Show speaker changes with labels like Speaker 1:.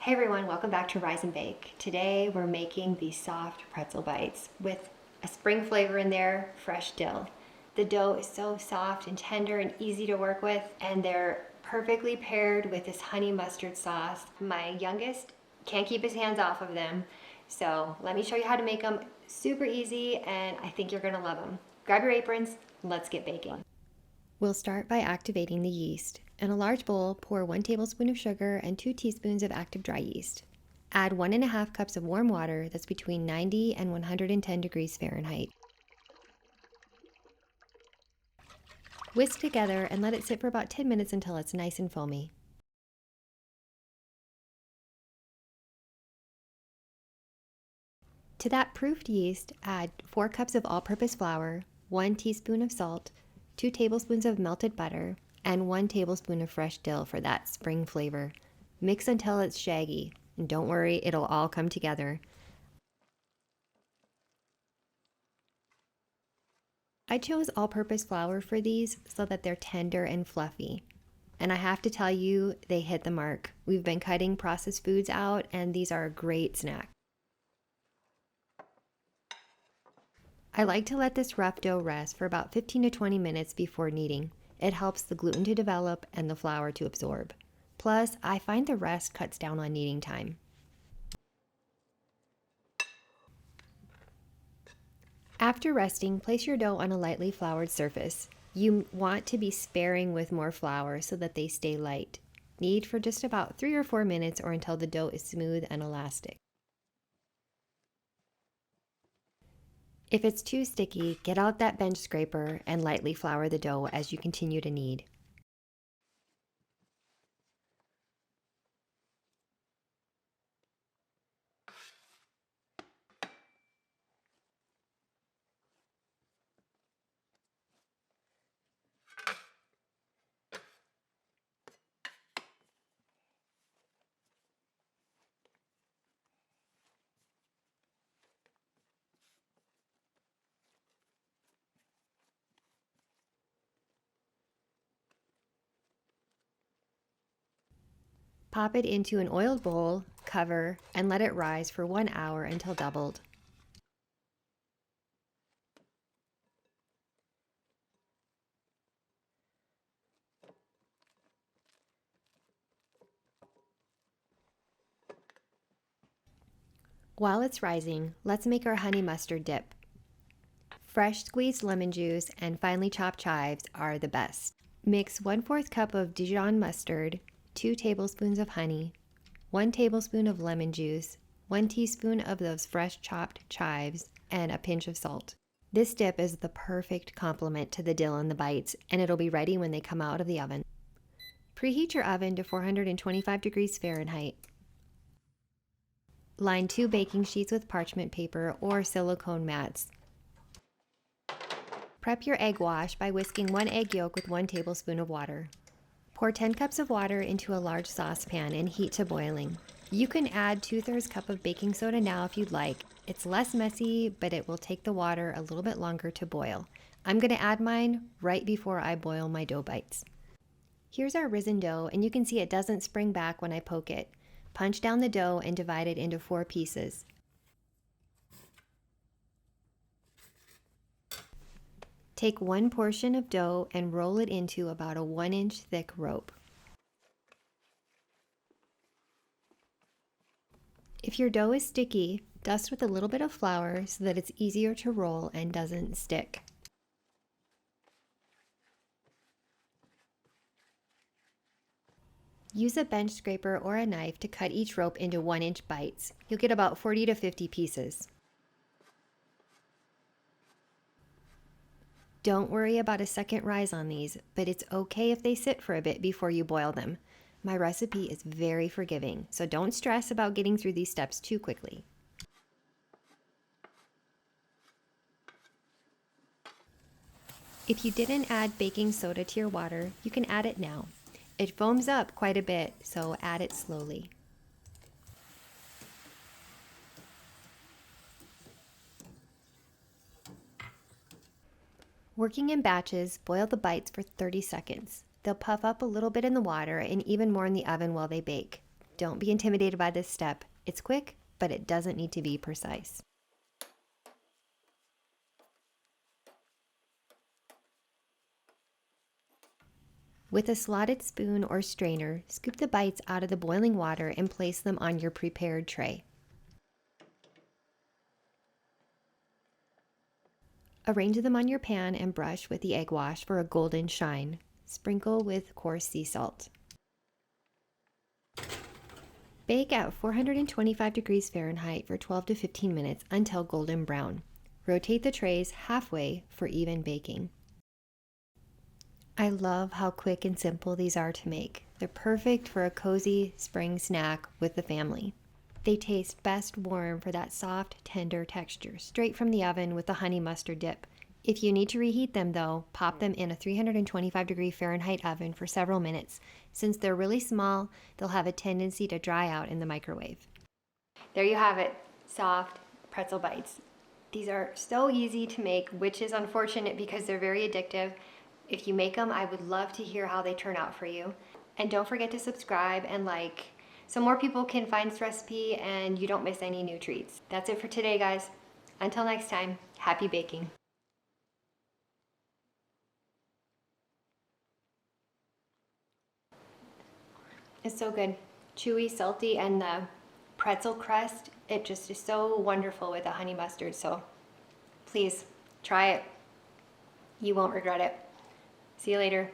Speaker 1: Hey everyone, welcome back to Rise and Bake. Today we're making these soft pretzel bites with a spring flavor in there, fresh dill. The dough is so soft and tender and easy to work with, and they're perfectly paired with this honey mustard sauce. My youngest can't keep his hands off of them, so let me show you how to make them. Super easy, and I think you're gonna love them. Grab your aprons, let's get baking. We'll start by activating the yeast. In a large bowl, pour 1 tablespoon of sugar and 2 teaspoons of active dry yeast. Add 1.5 cups of warm water that's between 90 and 110 degrees Fahrenheit. Whisk together and let it sit for about 10 minutes until it's nice and foamy. To that proofed yeast, add 4 cups of all-purpose flour, 1 teaspoon of salt, 2 tablespoons of melted butter, and 1 tablespoon of fresh dill for that spring flavor. Mix until it's shaggy, and don't worry, it'll all come together. I chose all-purpose flour for these so that they're tender and fluffy. And I have to tell you, they hit the mark. We've been cutting processed foods out, and these are a great snack. I like to let this rough dough rest for about 15 to 20 minutes before kneading. It helps the gluten to develop and the flour to absorb. Plus, I find the rest cuts down on kneading time. After resting, place your dough on a lightly floured surface. You want to be sparing with more flour so that they stay light. Knead for just about 3 or 4 minutes or until the dough is smooth and elastic. If it's too sticky, get out that bench scraper and lightly flour the dough as you continue to knead. Pop it into an oiled bowl, cover, and let it rise for 1 hour until doubled. While it's rising, let's make our honey mustard dip. Fresh squeezed lemon juice and finely chopped chives are the best. Mix 1/4 cup of Dijon mustard, 2 tablespoons of honey, 1 tablespoon of lemon juice, 1 teaspoon of those fresh chopped chives, and a pinch of salt. This dip is the perfect complement to the dill in the bites, and it'll be ready when they come out of the oven. Preheat your oven to 425 degrees Fahrenheit. Line 2 baking sheets with parchment paper or silicone mats. Prep your egg wash by whisking 1 egg yolk with 1 tablespoon of water. Pour 10 cups of water into a large saucepan and heat to boiling. You can add 2/3 cup of baking soda now if you'd like. It's less messy, but it will take the water a little bit longer to boil. I'm going to add mine right before I boil my dough bites. Here's our risen dough, and you can see it doesn't spring back when I poke it. Punch down the dough and divide it into 4 pieces. Take 1 portion of dough and roll it into about a 1-inch thick rope. If your dough is sticky, dust with a little bit of flour so that it's easier to roll and doesn't stick. Use a bench scraper or a knife to cut each rope into 1-inch bites. You'll get about 40 to 50 pieces. Don't worry about a second rise on these, but it's okay if they sit for a bit before you boil them. My recipe is very forgiving, so don't stress about getting through these steps too quickly. If you didn't add baking soda to your water, you can add it now. It foams up quite a bit, so add it slowly. Working in batches, boil the bites for 30 seconds. They'll puff up a little bit in the water and even more in the oven while they bake. don't be intimidated by this step. It's quick, but it doesn't need to be precise. With a slotted spoon or strainer, scoop the bites out of the boiling water and place them on your prepared tray. Arrange them on your pan and brush with the egg wash for a golden shine. Sprinkle with coarse sea salt. Bake at 425 degrees Fahrenheit for 12 to 15 minutes until golden brown. Rotate the trays halfway for even baking. I love how quick and simple these are to make. They're perfect for a cozy spring snack with the family. They taste best warm for that soft, tender texture, straight from the oven with the honey mustard dip. If you need to reheat them though, pop them in a 325 degree Fahrenheit oven for several minutes. Since they're really small, they'll have a tendency to dry out in the microwave. There you have it, soft pretzel bites. These are so easy to make, which is unfortunate because they're very addictive. If you make them, I would love to hear how they turn out for you. And don't forget to subscribe and like, so more people can find this recipe and you don't miss any new treats. That's it for today, guys. Until next time, happy baking. It's so good. Chewy, salty, and the pretzel crust, it just is so wonderful with the honey mustard. So please try it. You won't regret it. See you later.